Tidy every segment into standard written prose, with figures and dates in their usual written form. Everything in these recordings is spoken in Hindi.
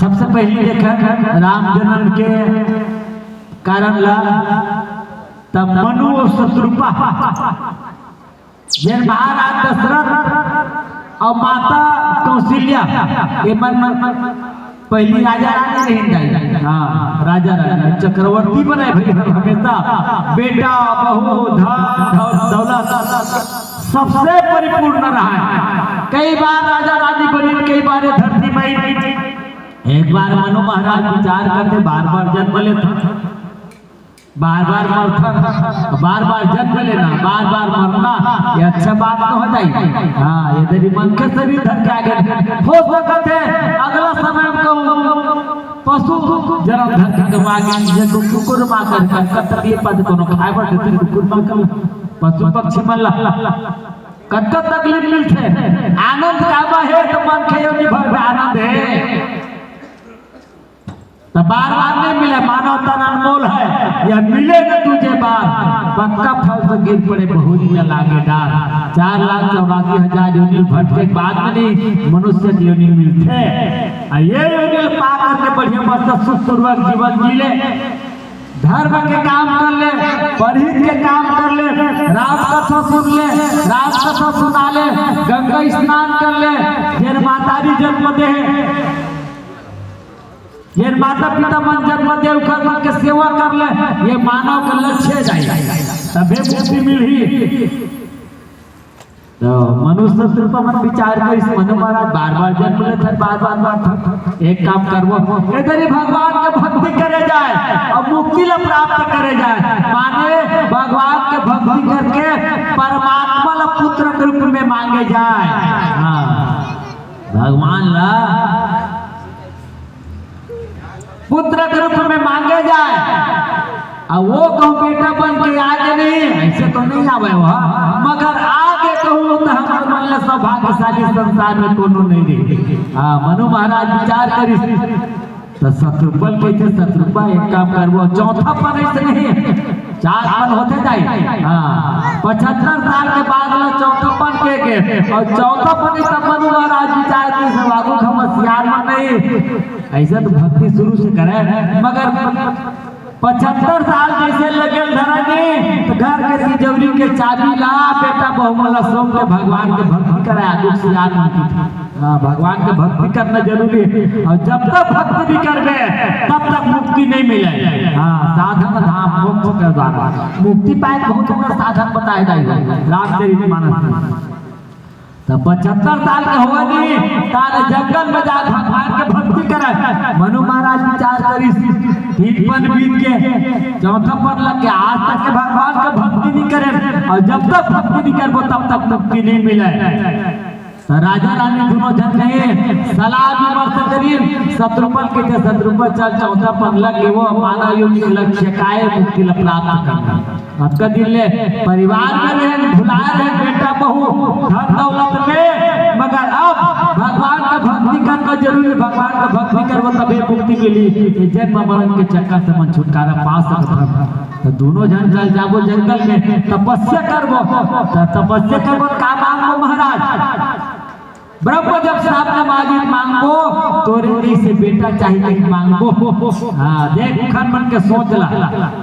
सबसे पहले देखा राम जन्म के कारण ला तब मनु और शत्रुपा जे महाराज दशरथ और माता कौशल्या ये पहली राजा रानी नहीं हाँ राजा रानी चक्रवर्ती बने हमेशा बेटा बहू धन दौलत सबसे परिपूर्ण रहा है। कई बार राजा रानी बनी, कई बार धरती में। एक बार मनु महाराज विचार करते बार बार जन्म लेता, बार बार मरता, बार बार जन्म लेना, बार बार मरना, ये अच्छा बात तो हो जाएगी। हाँ ये तेरी मन के शरीर धर के आगे हो सकते है अगला समय कहूँ पशु जन्म धर के मांगे जे कुकुर मांग कर तकलीफ पद कोनो खाए पर देते कुकुर मांग पशु पक्षी मन कत तकलीफ मिलते आनंद काबा है तो मन के योनि भर आनंद है तो बार बार नहीं मिले। मानव तन अनमोल है, यह मिले न तुझे बार पक्का फल तो गिर पड़े बहुत न लागे डार। 4,84,000 योनि भटके बाद में नहीं मनुष्य योनि मिलते। ये योनि पा करके बढ़िया मस्त सुखपूर्वक जीवन जी ले, धर्म के काम कर ले, परहित के काम कर ले, राम कथा सुन ले, राम कथा सुना ले, गंगा स्नान कर ले, फिर माता भी जन्म दे, ये माता पिता मन जन्म देव कर्म के सेवा कर ले, ये मानव का लक्ष्य जाए तबे मुक्ति मिली। तो मनुष्य सिर्फ मन विचार कर इस मनु महाराज बार बार जन्म लेते बार बार एक काम करवो इधर ही भगवान के भक्ति करे जाए और मुक्ति ला प्राप्त करे जाए। माने भगवान के भक्ति करके परमात्मा ला पुत्र के रूप में मांगे जाए। हाँ भगवान ला पुत्र के रूप में मांगे जाए और वो कहूँ बेटा बन के आगे नहीं, ऐसे तो नहीं आवे वह, मगर आगे कहूँ तो हमारे मन ले सौभाग्यशाली संसार में कोनो नहीं दे। हाँ मनु महाराज विचार करी तो शत्रुपल कहते शत्रुपा एक काम कर वो चौथा पन ऐसे नहीं 4 पन होते जाए। हाँ 75 साल के बाद ला चौथा पन के और चौथा पन तब मनु महाराज विचार की सब आगू हम होशियार में नहीं ऐसा तो भक्ति शुरू से करे, मगर 75 साल जैसे लगे धरानी तो घर के तिजोरी के चाबी ला बेटा बहुमला सोम के भगवान के भक्ति करे आगू से याद नहीं। हाँ भगवान के भक्ति करना जरूरी है और जब तक भक्ति भी करबे तब तक मुक्ति नहीं मिले। हाँ साधन धाम मोक्ष के द्वारा मुक्ति पाए बहुत बड़ा साधन बताया जाएगा रामचरितमानस। तो 75 साल के हुआ नहीं तारे जंगल में जा भगवान के भक्ति करे। मनु महाराज विचार करी 3 पन बीत के चौथा पन लग के आज तक के भगवान के भक्ति नहीं करे और जब तक भक्ति नहीं करबो तब तक मुक्ति नहीं मिले। तो राजा रानी दोनों जन गए सलाह विमर्श करी शत्रुपल के शत्रुपल चल चौथा पन लग के वो माना योनि लक्ष्य काए मुक्ति ला प्राप्त करना। अब का दिन ले परिवार में रहे भुला रहे बेटा बहू धन दौलत में, मगर अब भगवान का भक्ति करना जरूरी। भगवान का भक्ति करबो तबे मुक्ति मिली। जन्म मरण के चक्कर से मन छुटकारा पा सकत। तो दोनों जन चल जाबो जंगल में तपस्या करबो। तपस्या करबो का मांगो महाराज ब्रह्म जब श्राप मांगी मांगो तोरे से बेटा चाहिए मांगो। हाँ देख खन मन के सोच ला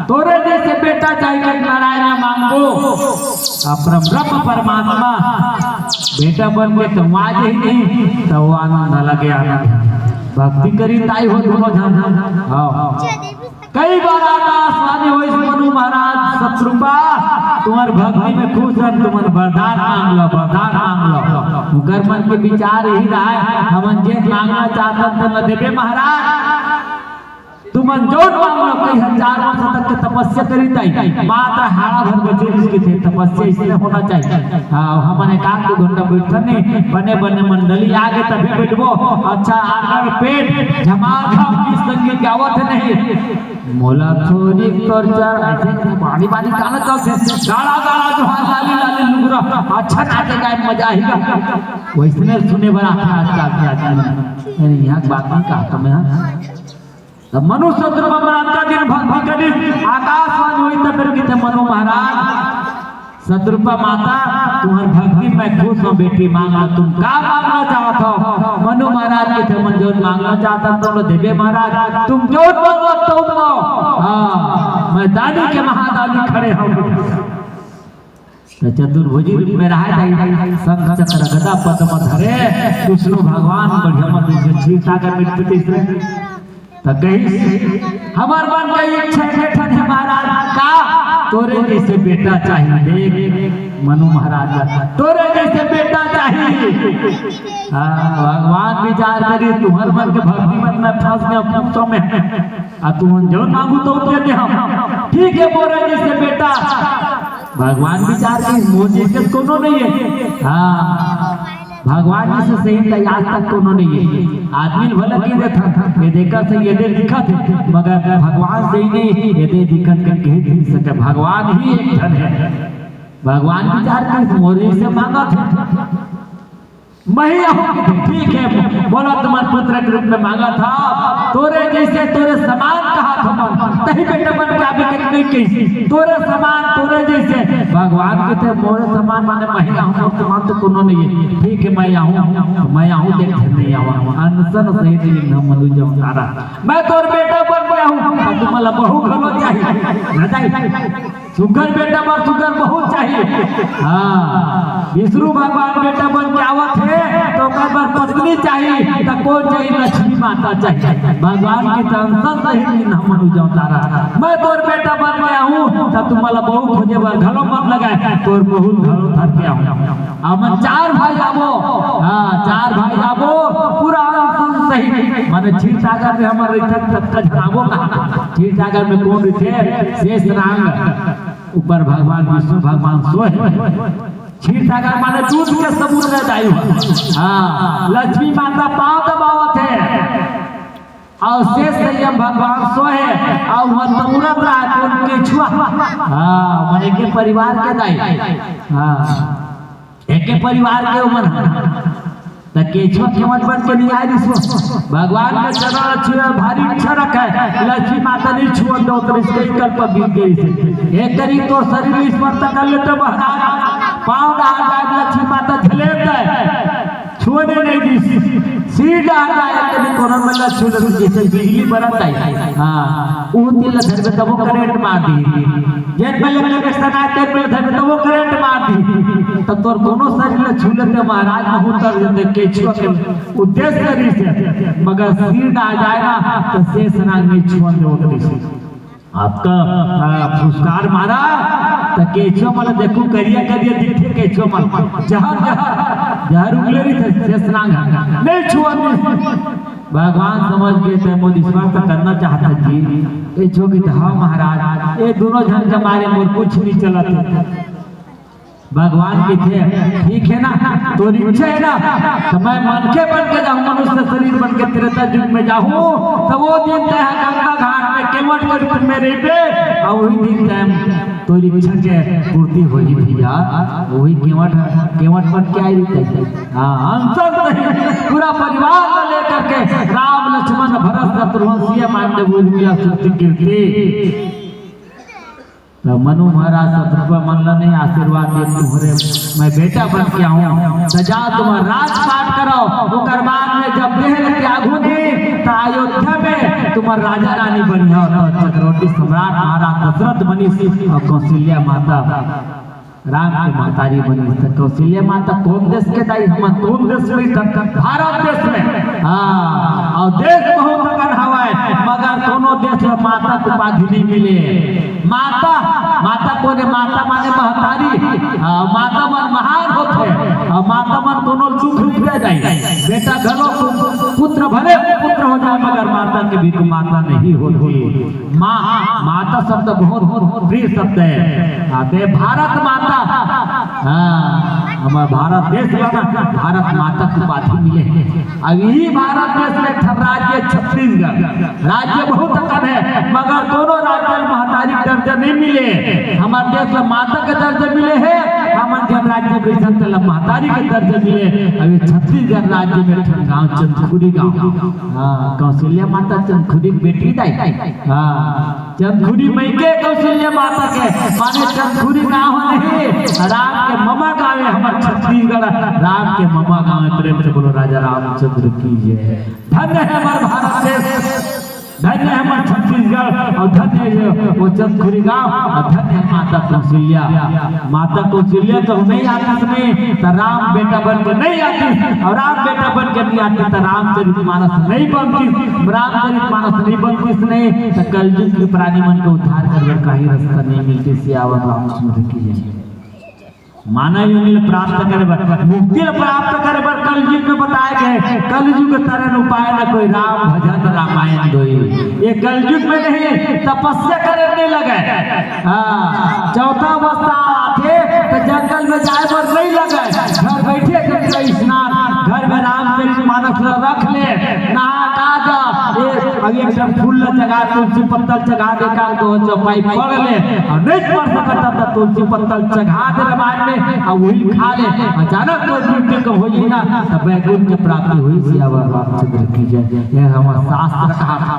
तोरे से बेटा चाहिए नारायण मांगो। अपना ब्रह्म परमात्मा बेटा बन के तो आज ही नहीं तो वो आनंद लगे आनंद भक्ति करी ताई हो दोनों जन। हाँ कई बार आकाशवाणी हो इस मनु महाराज शत्रुपा तुम्हारे भक्ति में खुश रह तुम्हारे वरदान मांग लो वरदान मांग लो। मुकर मन के विचार यही रहा है हम जे मांगना चाहता तो न देवे महाराज तुम जोड़ मांग लो। कई 1000 वर्ष तक के तपस्या करी ताई मात्र हाड़ा भर बचे इसके थे तपस्या इसलिए होना चाहिए। हाँ हमने काम 2 घंटा बैठा नहीं बने बने मंडली आगे तभी बैठबो अच्छा आकर पेट झमाझम की संगीत गावत नहीं मोला थोड़ी तोरचर ऐसे पानी पानी गाना चलते गाड़ा गाड़ा जो लाली लाली लुगरा अच्छा नाचे गाए मजा आएगा वैसने सुने बड़ा अच्छा अरे यहाँ बात नहीं कहा तो मैं तब मनु शत्रुपा महाराज का दिन भक्ति करी आकाशवाणी हुई तब फिर कहते मनु महाराज शत्रुपा माता तुम्हारी भक्ति में खुश हो बेटी मांगना तुम क्या मांगना चाहते हो। मनु महाराज के थे मन जो मांगना चाहता तुम देवे महाराज तुम जो मांगो तुम हाँ मैं दादी के महादादी खड़े हूँ। चतुर्भुजी रूप में रहा शंख चक्र गदा पद्म धरे विष्णु भगवान बढ़िया मत चीता का मृत्यु तो गई हमार मन का इच्छा ठन है महाराज का तोरे जैसे बेटा चाहिए देख मनु महाराज तोरे जैसे बेटा चाहिए। भगवान विचार करी तुम्हार मन के भक्ति मत में फंस गया पूछो में तुम जो मांगू तो दे हम ठीक है मोरे जैसे बेटा। भगवान विचार की मोर जैसे कोनो नहीं है हाँ भगवान जी से सही आज तक कोनो नहीं है आदमी भले की देखा ये देखा से ये दे दिखत मगर भगवान से ही नहीं ये दे दिखत कर कह नहीं सके भगवान ही एक धन है। भगवान विचार कर मोर से मांगा था मैं ठीक है बोला तुम्हारे पुत्र के रूप में मांगा था तोरे जैसे तोरे समान कहा था तही बेटा बन के अभी तक नहीं कही तोरे समान तोरे जैसे भगवान के थे मोरे समान माने मैं आऊँ समान तो कोनो नहीं है ठीक है मैं आऊँ देखने नहीं आऊँ अनसन सही दिन हम मनु जाऊँ तारा मैं तोर बेटा बन गया हूँ तुम्हारा बहु घलो चाहिए सुगर बेटा पर सुगर बहुत चाहिए हाँ विष्णु भगवान बेटा बन के आवत है तो पर पत्नी चाहिए तो कौन चाहिए लक्ष्मी माता चाहिए भगवान की संसद सही दिन हम मनु जाऊँ तारा मैं तोर बेटा बन गया हूँ तो तुम्हारा बहु खोजे बार घरों मत लगाए तोर बहु घरों धर के आऊँ हम चार भाई आवो हाँ चार भाई आवो पूरा सही माने क्षीर सागर में हमारे झरावो कहा क्षीर सागर में कौन थे शेष नाग ऊपर भगवान विष्णु भगवान सोए क्षीर सागर माने दूध के समुद्र जायु हाँ लक्ष्मी माता पांव दबावत है और शेष संयम भगवान सोए और तुरंत रहा उनके छुआ हाँ माने के परिवार के दाई हाँ एक परिवार के उमर केचुआ केवट बन के नहीं आई भगवान के चरण छुए भारी इच्छा रखा है लक्ष्मी माता ने छुआ दो तो इसके कल्प बीत गई से एक करी तो शरीर स्पर्श कर ले तो महाराज पांव डाल लक्ष्मी माता झले छुने नहीं दी सीधा आया कोरोना में छू जैसे बिजली बरत आई हाँ वो दिल धर में तब वो करंट मार दी जेन पहले के सना तेल पे धर में तब वो करंट मार दी तो तोर दोनों शरीर छू लेते महाराज बहुत दर्द देते केचुआ के उद्देश्य शरीर से मगर सीधा आ जाए ना तो शेष नाग में छुआ दे उतरी से आपका पुरस्कार मारा तो केचुआ माला देखो करिया करिया दिखे केचुआ माला जहर उगले रही थे शेष नाग नहीं छुआ भगवान समझ गए थे मोदी स्वार्थ करना चाहता जी ये छोकी हाँ महाराज ये दोनों जन के मारे मोर कुछ नहीं चला था भगवान के थे ठीक है ना तो इच्छा है ना तो मैं मन के बन के जाऊँ मनुष्य शरीर बन के त्रेता युग में जाऊँ तो वो दिन तय गंगा घाट में केवट कर मेरे पे और वही दिन तय तो इच्छा के पूर्ति हो जी भैया वही केवट बन के आई रहते हाँ हम सब पूरा परिवार लेकर के राम लक्ष्मण भरत शत्रुघ्न सिया मानव मिला सुरती कीर्ति तो मनु महाराज शत्रुघ्न मनला नहीं आशीर्वाद दे तुम्हारे मैं बेटा बन के आऊँ तो जा तुम राजपाट करो ओकर बाद में जब देह त्यागू दी तो अयोध्या में तुम्हार राजा रानी बनी हो चक्रवर्ती सम्राट महाराज दशरथ बनी और कौशल्या माता राम के माताजी बनी तो कौशल्या माता कौन देश के दाई हम कौन देश में भारत देश में हाँ और देश बहुत अगर हवाए मगर दोनों देश में माता को उपाधि नहीं मिले माता को ने माता माने महतारी माता मन महान होते और माता मन कोनो दुख रुक जाए बेटा घरों पुत्र भले पुत्र हो जाए मगर माता के भी माता नहीं होती माता शब्द बहुत प्रिय शब्द है भारत माता हमारा भारत देश भारत माता को उपाधि मिले अब यही भारत देश में राज्य छत्तीसगढ़ राज्य बहुत कम है मगर दोनों राज्य में महतारी दर्जा नहीं मिले हमारे देश में माता के दर्जे मिले हैं हमन जब राज्य कैसन तला महतारी के दर्जा मिले। अभी छत्तीसगढ़ राज्य में गांव चंदखुरी गांव, हाँ कौशल्या माता चंदखुरी बेटी दाई, हाँ चंदखुरी मई के कौशल्या माता के माने चंदखुरी गांव नहीं, राम के ममा गाँव है हमारे छत्तीसगढ़, राम के ममा गाँव है। प्रेम से बोलो राजा रामचंद्र की जय। धन्य है हमारा भारत देश, धन्य है हमारा छत्तीसगढ़, और धन्य है वो चंदखुरी गांव, और धन्य है माता कौशल्या। माता कौशल्या तो नहीं आती नहीं तो राम बेटा बन के नहीं आती, और राम बेटा बन के नहीं आती तो रामचरितमानस नहीं बनती, रामचरितमानस नहीं बनती नहीं तो कलयुग के प्राणी मन को उद्धार करने का ही रास्ता नहीं मिलती। सियावर रामचंद्र की जय। मानव युग प्राप्त करे बर, मुक्ति प्राप्त करे बर कलयुग में बताए गए, कलयुग तरन उपाय न कोई राम भजन रामायण दोई। ये कलयुग में नहीं तपस्या करने लगे, हाँ चौथा अवस्था आते तो जंगल में जाए पर नहीं लगे, घर बैठे करके स्नान, घर में रामचरितमानस रख ले, नहा का जा अभी एकदम फूल जगा तुलसी पत्तल चढ़ा दे का दो चौपाई पढ़ ले, और नहीं पढ़ सकता तो तुलसी पत्तल चढ़ा दे रामायण में और वही खा ले। अचानक कोई मृत्यु को हो ना तब वैकुंठ की प्राप्ति हुई। सियावर रामचंद्र की जय। यह हमारा शास्त्र कहा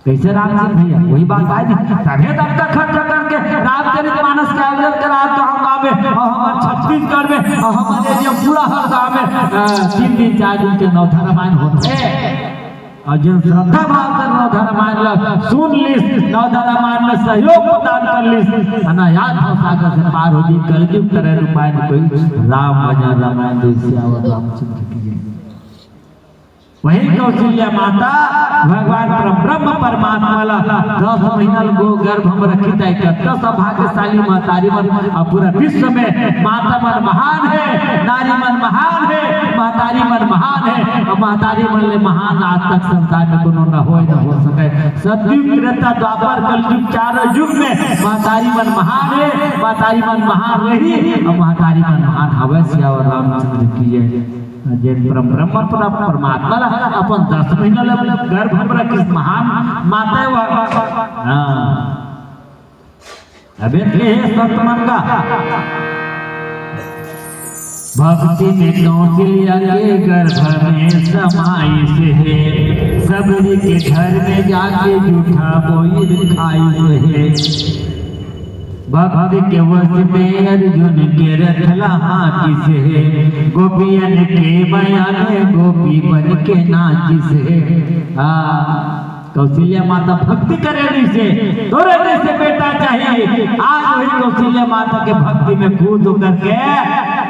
कैसे रामचंद्र भैया वही बात आई तभी तब तक खर्च करके रामचरितमानस का आयोजन करा तो हम गाँव में और हमारे छत्तीसगढ़ में और हमारे जो पूरा हर गाँव में 3 दिन 4 दिन के नौधा रामायण होते हैं। और जिन श्रद्धा भाव कर नौधा रामायण सुन लिस, नौधा रामायण में सहयोग प्रदान कर लिस, अनायास हो सागर से पार होगी। कलयुग तरह उपाय न कोई राम भजन रामायण दो। सियावर रामचंद्र की जय। वही कौशल्या माता भगवान ब्रह्म परमात्मा ला 10 महीना गो गर्भ में रखी था। कितना सौभाग्यशाली महतारी मन, और पूरा विश्व में माता मन महान है, नारी मन महान है, महतारी मन महान है, और महतारी मन ले महान आज तक संसार में कोनो न हो सके। सतयुग त्रेता द्वापर कलयुग 4 युग में महतारी मन महान है, महतारी मन महान रही और महतारी मन महान हवे। सियावर रामचंद्र की जय। ब्रह्म परमात्मा अपन 10 महीना गर्भ में रखी महान माता अबे संत मन का भक्ति में कौशल्या के गर्भ में समाई से है, सबरी के घर में जाके जूठा बोई खाई से है। भक्ति के वश में अर्जुन के रखला हाथी से, गोपियन के बयान गोपी बन के नाची से। कौशल्या माता भक्ति करे से तोरे जैसे बेटा चाहिए। आज वही कौशल्या माता के भक्ति में कूद करके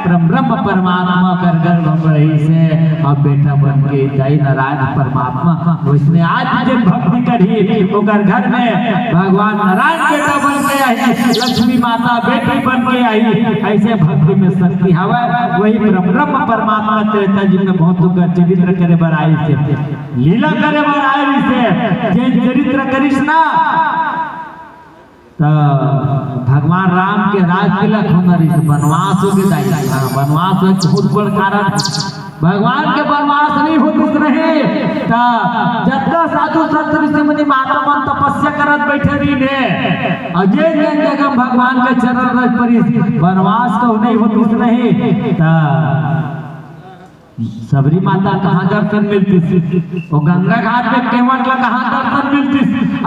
ब्रह्म परमात्मा कर गर्भ रही से और बेटा बन के जय नारायण परमात्मा। उसने आज जब भक्ति करी तो घर में भगवान नारायण बेटा बन के आई, लक्ष्मी माता बेटी बन के आई। ऐसे भक्ति में शक्ति हवा। वही ब्रह्म परमात्मा त्रेता जी में बहुत चरित्र करे बर आई से, लीला करे बर आई से। जे चरित्र करिस ना तो भगवान राम के राज तिलक होनरी से वनवास हो गए। वनवास बहुत बड़ कारण, भगवान के वनवास नहीं होती रहे तो जतना साधु संत ऋषि मुनि महात्मा मन तपस्या करत बैठे रही ने, और जे जगह भगवान के चरण रज परी वनवास को नहीं होती रहे तो सबरी माता कहाँ दर्शन मिलती, वो गंगा घाट में केवट ला कहाँ दर्शन मिलती।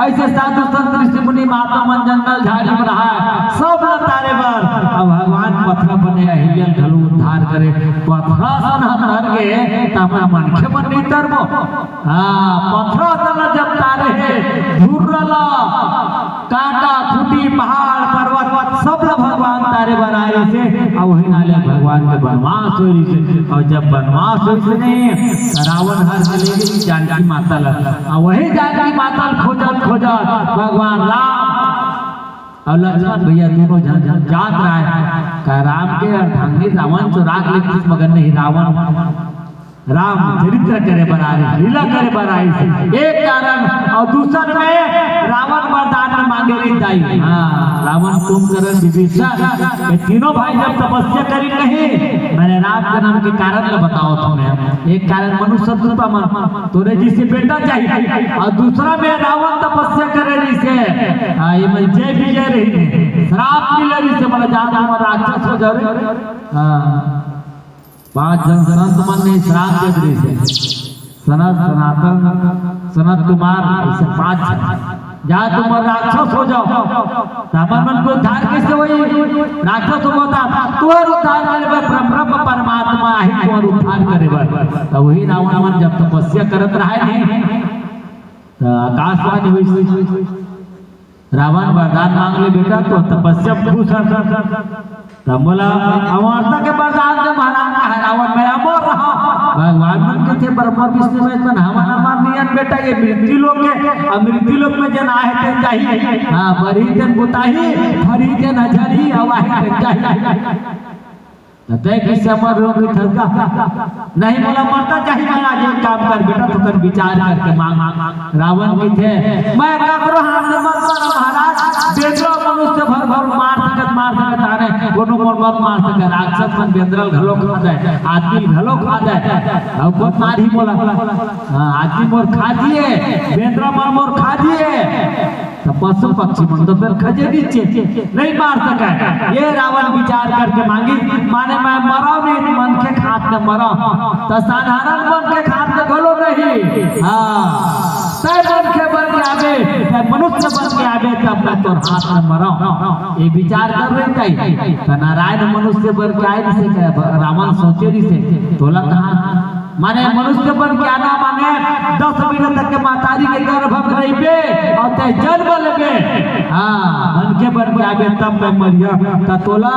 ऐसे साधु संत ऋषि मुनि महात्मा मन जंगल झाड़ी में रहा सब तारे बार। अब भगवान पथरा बने अहिल्यन ढलू उद्धार करे, पथरा सन हर गए तमरा मन के मन नहीं तरबो। हाँ पथरा सन जब तारे है धुर्रला कांटा खूटी पहाड़ पर्वत सब ला भगवान तारे बनाए से, और वही नाले भगवान के वनवास होई से। और जब वनवास रावण हर चलेगी जानकी माता लगा, वही जानकी माता खोजत भगवान राम और लक्ष्मण भैया दोनों जात रहा है। राम के अर्धांगिनी रावण चुरा लेती मगर नहीं, रावण राम चरित्र करे बनाए, लीला करे बनाई से एक कारण। और दूसर में रावण वरदान में मांगे रही दाई। हाँ, रावण कुंभकर्ण विभीषण ये तीनों भाई जब तपस्या करी नहीं, मैंने राम के नाम के कारण ल बताओ तुम्हें। एक कारण मनुष्य शत्रुता मन तोरे जी से बेटा चाहिए, और दूसरा में रावण तपस्या करे रही से ये मैं जय विजय रही श्राप मिले रही से मतलब ज्यादा राक्षस हो जाए। 5 जन संत मन ने श्राप दे रही से सनत सनातन सनत कुमार ऐसे 5 जहाँ तुम राक्षस हो जाओ मन को उद्धार कैसे वही राक्षस होता तुहर उद्धार करे ब्रह्म परमात्मा ही तुहर उद्धार करे। तो वही रावण जब तपस्या करत रहा नहीं तो आकाशवाणी हुई रावण वरदान मांग ले बेटा तो तपस्या तो बोला अमरता के वरदान से महाराज है रावण मैं अमर रहा। भगवान मन के थे ब्रह्मा विष्णु में तो हमारा अमर नियन बेटा ये मृत्यु लोक के मृत्यु लोक में जन आए थे चाहिए। हाँ बरी जन बुताही फरी जन हजारी हवाही थे चाहिए तय किससे अमर रोगी थका नहीं बोला मरता चाहिए महाराज एक काम कर बेटा तो कर विचार करके मांग। रावण की थे मैं क्या करूं हाथ में मत मारो महाराज बेटो मनुष्य भर भर मार सकत आने कोनो मत मार सके राक्षस मन बेंद्रल घलो खा जाए आदमी घलो खा जाए अब बहुत मार ही बोला। हां आदमी मोर खा दिए बेंद्रा मोर खा दिए तो पशु पक्षी मन तो फिर खजे नीचे नहीं मार सका। ये रावण विचार करके मांगी माने मैं मरा नहीं मन के खात में मरा तो साधारण मन के खात में घलो नहीं। हाँ तय मन के बन के आवे तय मनुष्य बन के आवे तब मैं तोर हाथ में मरा ये विचार कर रही थी। तो नारायण मनुष्य बन के आए जिसे रावण सोचे जिसे तोला कहा माने मनुष्य बन के आना माने 10 मिनट तक के मातारी के गर्भ में रहिबे और ते जन्म लेबे। हां मन के बन के आवे तब मैं मरिया त तोला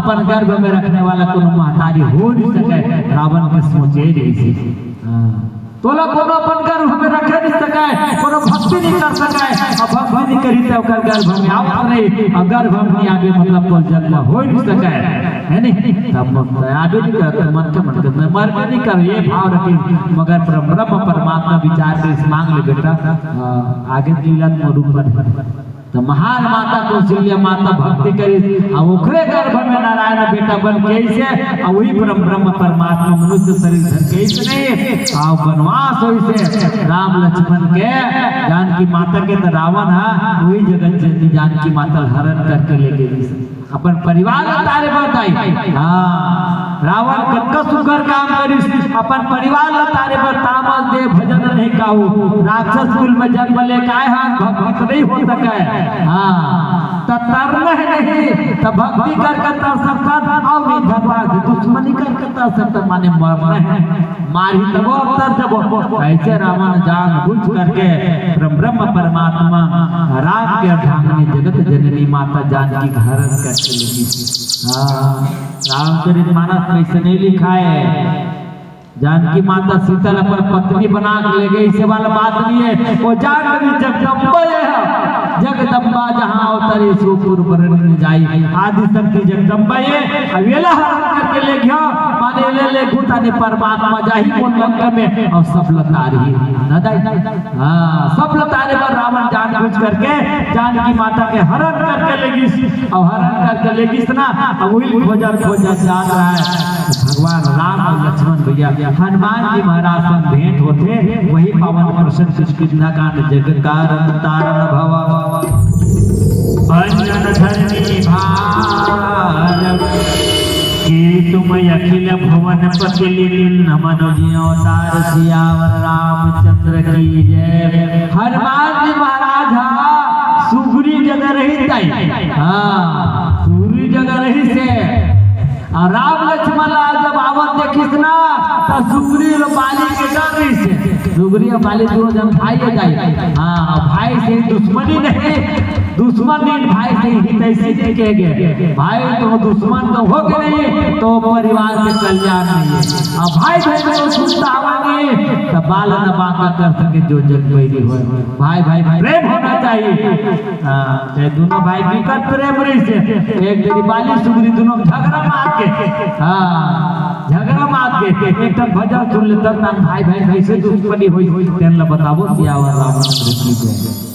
अपन गर्भ में रखने वाला कोनो मातारी हो नहीं सके रावण के सोचे रही थी। हां तोला कोनो अपन गर्भ में रखे नहीं सके कोनो भक्ति नहीं कर सके और भक्ति नहीं करी तो ओकर गर्भ में आप नहीं और गर्भ में आगे मतलब कोई जन्म हो नहीं सके है नहीं तब आगे नहीं करते मन के मैं मर के नहीं कर ये भाव रखी मगर ब्रह्म परमात्मा विचार के इस मांग ले बेटा आगे लीला रूप तो महान माता कौशल्या माता भक्ति करी ओखरे गर्भ में नारायण बेटा बन के से वही ब्रह्म परमात्मा मनुष्य शरीर धर के नहीं आओ वनवास हो से राम लक्ष्मण के जानकी माता के तो रावण है वही जगत जननी जानकी माता हरण करके ले गई अपन परिवार तारे बताई। हाँ रावण कतका सुगर काम करिस अपन परिवार तारे पर तामस दे भजन नहीं काहू राक्षस कुल में जन्म लेके आए हैं भक्त नहीं हो सके। हाँ तरना है नहीं तो भक्ति कर कर सकता और नहीं भगवान दुश्मनी कर कर सकता माने मरना है मारी तब तर जब ऐसे रावण जान बुझ करके ब्रह्म परमात्मा राम के ढांगने जगत जननी माता जानकी हरण करके लगी। हाँ रामचरितमानस में ऐसे नहीं लिखा है जानकी माता सीता अपन पत्नी बना के ले गई इसे वाला बात नहीं है वो जानकी जगदम्बा है जगदम्बा जहाँ अवतरी सुपुर बरन जाई आदि शक्ति जगदम्बा ये अवेला हरण करके ले गया माने ले गुताने परमात्मा जाही कोन लंका में और सब लतारी न दाई। हां सब लतारे पर रावण जान बुझ करके जानकी माता के हरण करके लेगी और हरण करके लेगी ना वही खोजा जा रहा है भगवान राम और लक्ष्मण भैया हनुमान जी महाराज संग भेंट होते वही पावन प्रसन्न किष्किंधा कांड जगत कारण तारण भव भजन धरनी भार कि तुम अखिल भुवन पति लीन मनोजी अवतार सियावर रामचंद्र की जय। हनुमान जी महाराज सुगरी जगह रही ताई। हाँ सुगरी जगह रही से और राम लक्ष्मण जब आवत देखिस ना तो सुग्री और बाली के डर रही से सुग्री और बाली दोनों जन भाई है जाए। हाँ भाई से दुश्मनी नहीं दुश्मन नहीं भाई से हित ऐसे टिके गए भाई तो दुश्मन तो हो गए नहीं तो परिवार के कल्याण नहीं है और भाई भाई को सुनता आवांगे तो बाल न बांका कर सके जो जग बैरी हो भाई भाई प्रेम होना चाहिए। हाँ दोनों भाई विकट प्रेम रही से एक तेरी बाली सुग्री दोनों झगड़ा मार के। हाँ झगड़ा मार के एक भजन सुन ले तब भाई भाई कैसे दुश्मनी होई तेन ला बताबो सियावर रामचंद्र की जय।